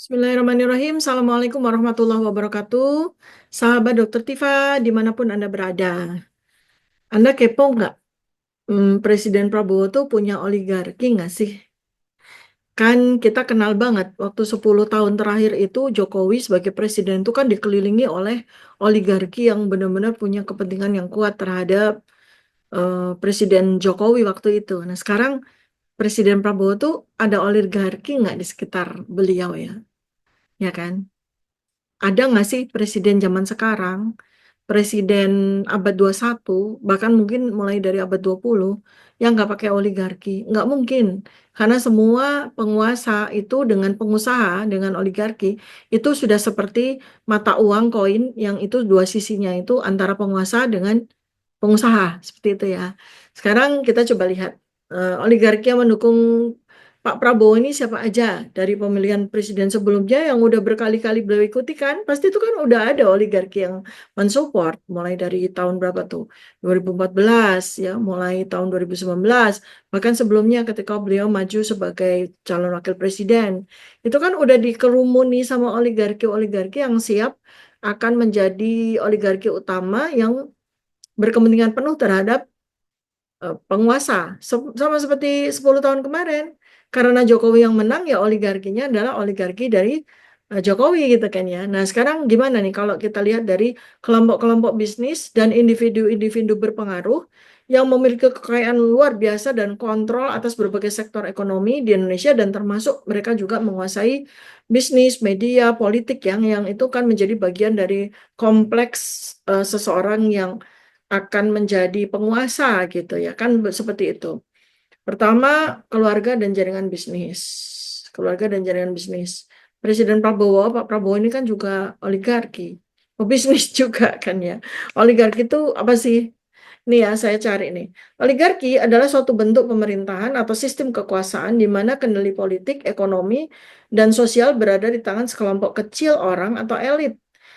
Bismillahirrahmanirrahim. Assalamualaikum warahmatullahi wabarakatuh. Sahabat Dokter Tifa, dimanapun Anda berada. Anda kepo nggak? Presiden Prabowo tuh punya oligarki nggak sih? Kan kita kenal banget, waktu 10 tahun terakhir itu Jokowi sebagai presiden itu kan dikelilingi oleh oligarki yang benar-benar punya kepentingan yang kuat terhadap Presiden Jokowi waktu itu. Nah sekarang Presiden Prabowo tuh ada oligarki nggak di sekitar beliau ya? Ya kan? Ada nggak sih presiden zaman sekarang, presiden abad 21, bahkan mungkin mulai dari abad 20, yang nggak pakai oligarki? Nggak mungkin. Karena semua penguasa itu dengan pengusaha, dengan oligarki, itu sudah seperti mata uang koin yang itu dua sisinya itu antara penguasa dengan pengusaha. Seperti itu ya. Sekarang kita coba lihat oligarki yang mendukung Pak Prabowo ini siapa aja dari pemilihan presiden sebelumnya yang udah berkali-kali beliau ikuti kan, pasti itu kan udah ada oligarki yang mensupport mulai dari tahun berapa tuh 2014 ya, mulai tahun 2019, bahkan sebelumnya ketika beliau maju sebagai calon wakil presiden itu kan udah dikerumuni sama oligarki-oligarki yang siap akan menjadi oligarki utama yang berkepentingan penuh terhadap penguasa. Sama seperti 10 tahun kemarin. Karena Jokowi yang menang, ya oligarkinya adalah oligarki dari Jokowi gitu kan ya. Nah sekarang gimana nih kalau kita lihat dari kelompok-kelompok bisnis dan individu-individu berpengaruh yang memiliki kekayaan luar biasa dan kontrol atas berbagai sektor ekonomi di Indonesia, dan termasuk mereka juga menguasai bisnis, media, politik yang itu kan menjadi bagian dari kompleks seseorang yang akan menjadi penguasa gitu ya kan, seperti itu. Pertama, keluarga dan jaringan bisnis. Keluarga dan jaringan bisnis. Presiden Prabowo, Pak Prabowo ini kan juga oligarki. Pebisnis juga kan ya. Oligarki itu apa sih? Nih ya, saya cari nih. Oligarki adalah suatu bentuk pemerintahan atau sistem kekuasaan di mana kendali politik, ekonomi, dan sosial berada di tangan sekelompok kecil orang atau elit.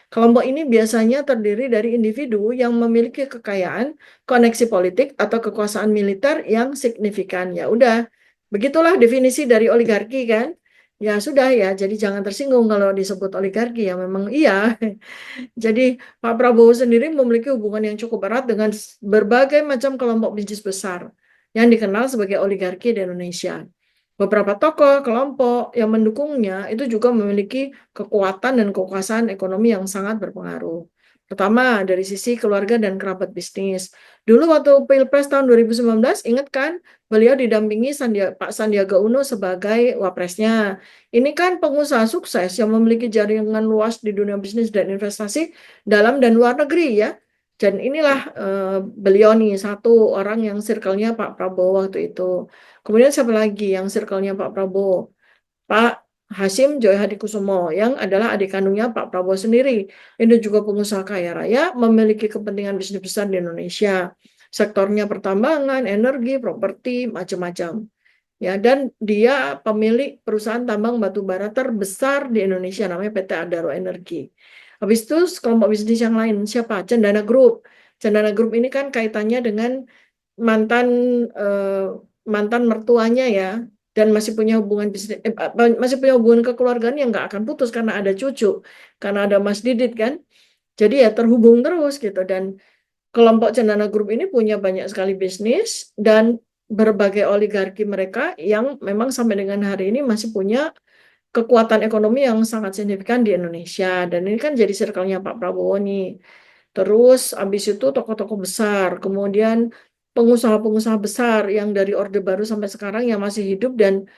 Kelompok ini biasanya terdiri dari individu yang memiliki kekayaan, koneksi politik, atau kekuasaan militer yang signifikan. Ya udah, begitulah definisi dari oligarki kan. Ya sudah ya, jadi jangan tersinggung kalau disebut oligarki ya, memang iya. Jadi Pak Prabowo sendiri memiliki hubungan yang cukup erat dengan berbagai macam kelompok bisnis besar yang dikenal sebagai oligarki di Indonesia. Beberapa tokoh kelompok yang mendukungnya itu juga memiliki kekuatan dan kekuasaan ekonomi yang sangat berpengaruh. Pertama, dari sisi keluarga dan kerabat bisnis. Dulu waktu Pilpres tahun 2019, ingat kan, beliau didampingi Pak Sandiaga Uno sebagai wapresnya. Ini kan pengusaha sukses yang memiliki jaringan luas di dunia bisnis dan investasi dalam dan luar negeri ya. Dan inilah beliau nih satu orang yang circle-nya Pak Prabowo waktu itu. Kemudian siapa lagi yang circle-nya Pak Prabowo? Pak Hasyim Joy Hadikusumo yang adalah adik kandungnya Pak Prabowo sendiri. Ini juga pengusaha kaya raya, memiliki kepentingan bisnis besar di Indonesia. Sektornya pertambangan, energi, properti, macam-macam. Ya, dan dia pemilik perusahaan tambang batu bara terbesar di Indonesia namanya PT Adaro Energi. Habis itu kelompok bisnis yang lain siapa? Cendana Group. Cendana Group ini kan kaitannya dengan mantan eh, mantan mertuanya ya, dan masih punya hubungan bisnis, masih punya hubungan kekeluargaan yang nggak akan putus karena ada cucu, karena ada Mas Didit kan. Jadi ya terhubung terus gitu, dan kelompok Cendana Group ini punya banyak sekali bisnis dan berbagai oligarki mereka yang memang sampai dengan hari ini masih punya kekuatan ekonomi yang sangat signifikan di Indonesia. Dan ini kan jadi circle-nya Pak Prabowo nih. Terus habis itu tokoh-tokoh besar, kemudian pengusaha-pengusaha besar yang dari Orde Baru sampai sekarang yang masih hidup, dan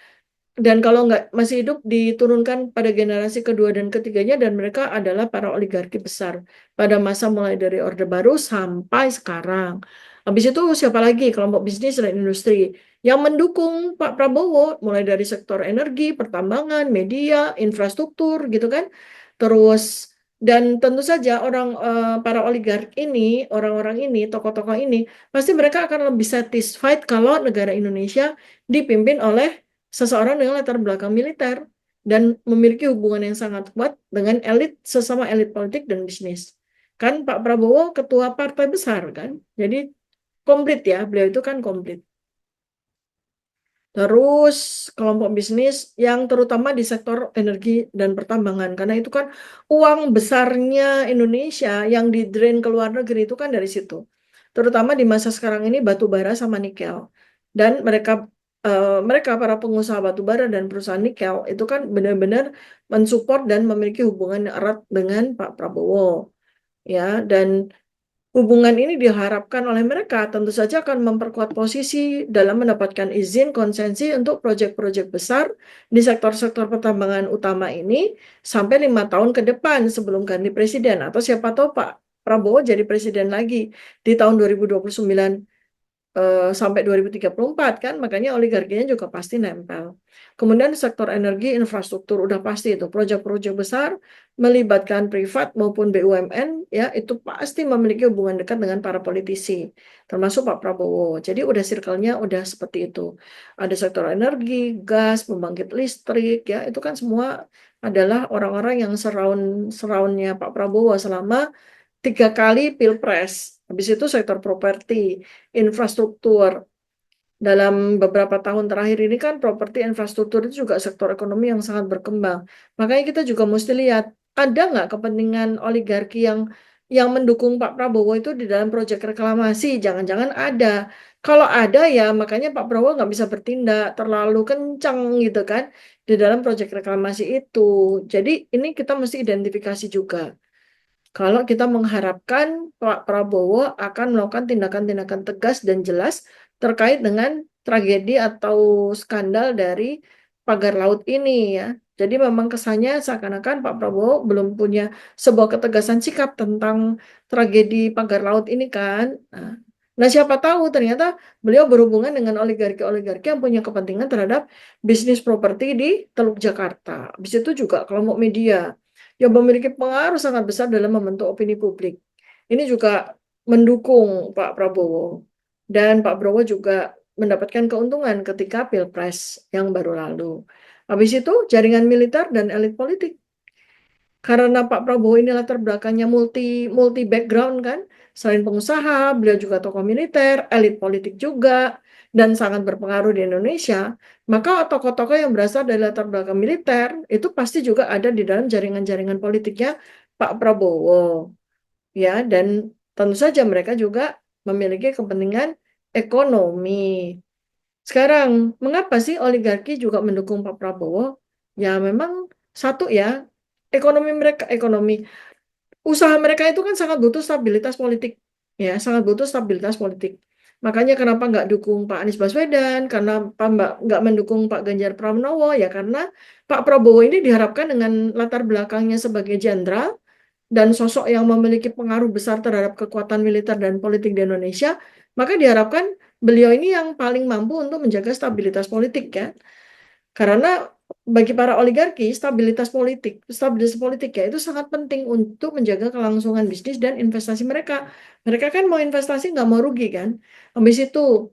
kalau nggak masih hidup diturunkan pada generasi kedua dan ketiganya, dan mereka adalah para oligarki besar pada masa mulai dari Orde Baru sampai sekarang. Habis itu siapa lagi kelompok bisnis dan industri yang mendukung Pak Prabowo mulai dari sektor energi, pertambangan, media, infrastruktur gitu kan. Terus dan tentu saja para oligark ini, orang-orang ini, tokoh-tokoh ini pasti mereka akan lebih satisfied kalau negara Indonesia dipimpin oleh seseorang dengan latar belakang militer dan memiliki hubungan yang sangat kuat dengan elit, sesama elit politik dan bisnis. Kan Pak Prabowo ketua partai besar kan, jadi komplit ya, beliau itu kan komplit. Terus kelompok bisnis yang terutama di sektor energi dan pertambangan, karena itu kan uang besarnya Indonesia yang di-drain ke luar negeri itu kan dari situ. Terutama di masa sekarang ini batu bara sama nikel. Dan mereka para pengusaha batu bara dan perusahaan nikel itu kan benar-benar mensupport dan memiliki hubungan erat dengan Pak Prabowo, ya. Dan hubungan ini diharapkan oleh mereka tentu saja akan memperkuat posisi dalam mendapatkan izin konsesi untuk proyek-proyek besar di sektor-sektor pertambangan utama ini sampai 5 tahun ke depan sebelum ganti presiden, atau siapa tahu Pak Prabowo jadi presiden lagi di tahun 2029 sampai 2034 kan, makanya oligarkinya juga pasti nempel. Kemudian sektor energi infrastruktur udah pasti itu proyek-proyek besar melibatkan privat maupun BUMN, ya itu pasti memiliki hubungan dekat dengan para politisi termasuk Pak Prabowo. Jadi udah circle-nya udah seperti itu. Ada sektor energi, gas, pembangkit listrik, ya itu kan semua adalah orang-orang yang surround-nya Pak Prabowo selama 3 kali pilpres. Habis itu sektor properti, infrastruktur. Dalam beberapa tahun terakhir ini kan properti infrastruktur itu juga sektor ekonomi yang sangat berkembang. Makanya kita juga mesti lihat, ada nggak kepentingan oligarki yang mendukung Pak Prabowo itu di dalam proyek reklamasi? Jangan-jangan ada. Kalau ada ya makanya Pak Prabowo nggak bisa bertindak terlalu kencang gitu kan di dalam proyek reklamasi itu. Jadi ini kita mesti identifikasi juga. Kalau kita mengharapkan Pak Prabowo akan melakukan tindakan-tindakan tegas dan jelas terkait dengan tragedi atau skandal dari pagar laut ini, ya. Jadi memang kesannya seakan-akan Pak Prabowo belum punya sebuah ketegasan sikap tentang tragedi pagar laut ini kan. Nah, siapa tahu ternyata beliau berhubungan dengan oligarki-oligarki yang punya kepentingan terhadap bisnis properti di Teluk Jakarta. Habis itu juga kelompok media yang memiliki pengaruh sangat besar dalam membentuk opini publik. Ini juga mendukung Pak Prabowo. Dan Pak Prabowo juga mendapatkan keuntungan ketika Pilpres yang baru lalu. Habis itu jaringan militer dan elit politik. Karena Pak Prabowo ini latar belakangnya multi multi background kan, selain pengusaha, beliau juga tokoh militer, elit politik juga, dan sangat berpengaruh di Indonesia. Maka tokoh-tokoh yang berasal dari latar belakang militer itu pasti juga ada di dalam jaringan-jaringan politiknya Pak Prabowo, ya. Dan tentu saja mereka juga memiliki kepentingan ekonomi. Sekarang, mengapa sih oligarki juga mendukung Pak Prabowo? Ya memang satu ya, ekonomi usaha mereka itu kan sangat butuh stabilitas politik, ya sangat butuh stabilitas politik. Makanya kenapa nggak dukung Pak Anies Baswedan, karena nggak mendukung Pak Ganjar Pranowo, ya karena Pak Prabowo ini diharapkan dengan latar belakangnya sebagai jenderal dan sosok yang memiliki pengaruh besar terhadap kekuatan militer dan politik di Indonesia, maka diharapkan beliau ini yang paling mampu untuk menjaga stabilitas politik, ya. Karena bagi para oligarki, stabilitas politik ya itu sangat penting untuk menjaga kelangsungan bisnis dan investasi mereka. Mereka kan mau investasi nggak mau rugi kan. Habis itu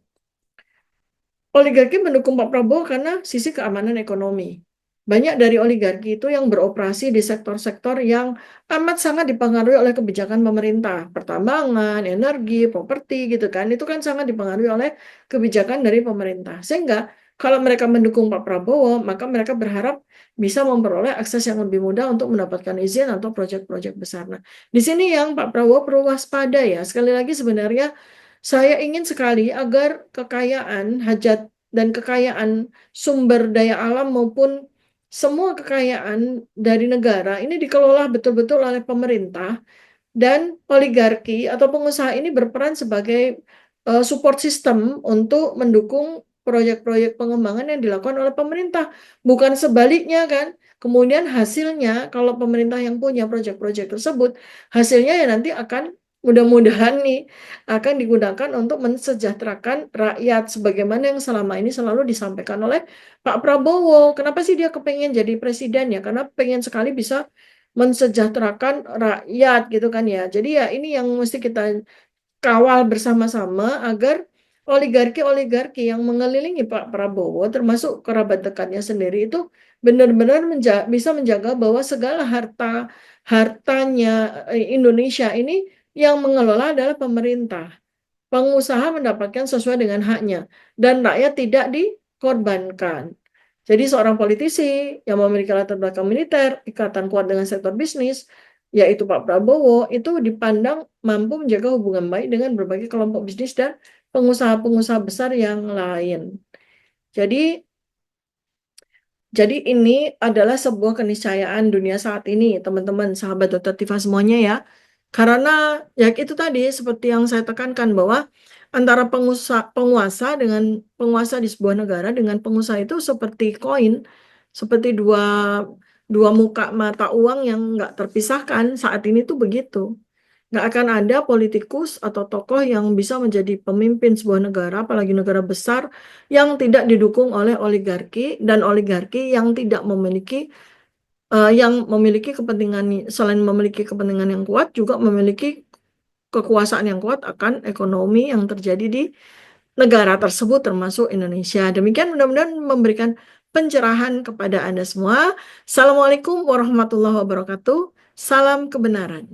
oligarki mendukung Pak Prabowo karena sisi keamanan ekonomi. Banyak dari oligarki itu yang beroperasi di sektor-sektor yang amat sangat dipengaruhi oleh kebijakan pemerintah, pertambangan, energi, properti gitu kan. Itu kan sangat dipengaruhi oleh kebijakan dari pemerintah. Sehingga kalau mereka mendukung Pak Prabowo, maka mereka berharap bisa memperoleh akses yang lebih mudah untuk mendapatkan izin atau proyek-proyek besar. Nah, di sini yang Pak Prabowo perlu waspada ya. Sekali lagi sebenarnya saya ingin sekali agar kekayaan, hajat dan kekayaan sumber daya alam maupun semua kekayaan dari negara ini dikelola betul-betul oleh pemerintah, dan oligarki atau pengusaha ini berperan sebagai support system untuk mendukung proyek-proyek pengembangan yang dilakukan oleh pemerintah. Bukan sebaliknya kan. Kemudian hasilnya kalau pemerintah yang punya proyek-proyek tersebut, hasilnya ya nanti akan mudah-mudahan nih akan digunakan untuk mensejahterakan rakyat sebagaimana yang selama ini selalu disampaikan oleh Pak Prabowo. Kenapa sih dia kepengen jadi presiden ya? Karena pengen sekali bisa mensejahterakan rakyat gitu kan ya. Jadi ya ini yang mesti kita kawal bersama-sama agar oligarki-oligarki yang mengelilingi Pak Prabowo termasuk kerabat dekatnya sendiri itu benar-benar bisa menjaga bahwa segala hartanya Indonesia ini yang mengelola adalah pemerintah. Pengusaha mendapatkan sesuai dengan haknya dan rakyat tidak korbankan. Jadi seorang politisi yang memiliki latar belakang militer, ikatan kuat dengan sektor bisnis, yaitu Pak Prabowo, itu dipandang mampu menjaga hubungan baik dengan berbagai kelompok bisnis dan pengusaha-pengusaha besar yang lain. Jadi ini adalah sebuah keniscayaan dunia saat ini, teman-teman, sahabat Dr. Tifa semuanya ya. Karena ya itu tadi seperti yang saya tekankan bahwa antara penguasa dengan penguasa di sebuah negara dengan pengusaha itu seperti koin, seperti dua dua muka mata uang yang nggak terpisahkan. Saat ini tuh begitu. Nggak akan ada politikus atau tokoh yang bisa menjadi pemimpin sebuah negara, apalagi negara besar, yang tidak didukung oleh oligarki dan oligarki yang tidak memiliki yang memiliki kepentingan, selain memiliki kepentingan yang kuat, juga memiliki kekuasaan yang kuat akan ekonomi yang terjadi di negara tersebut, termasuk Indonesia. Demikian, mudah-mudahan memberikan pencerahan kepada Anda semua. Assalamualaikum warahmatullahi wabarakatuh. Salam kebenaran.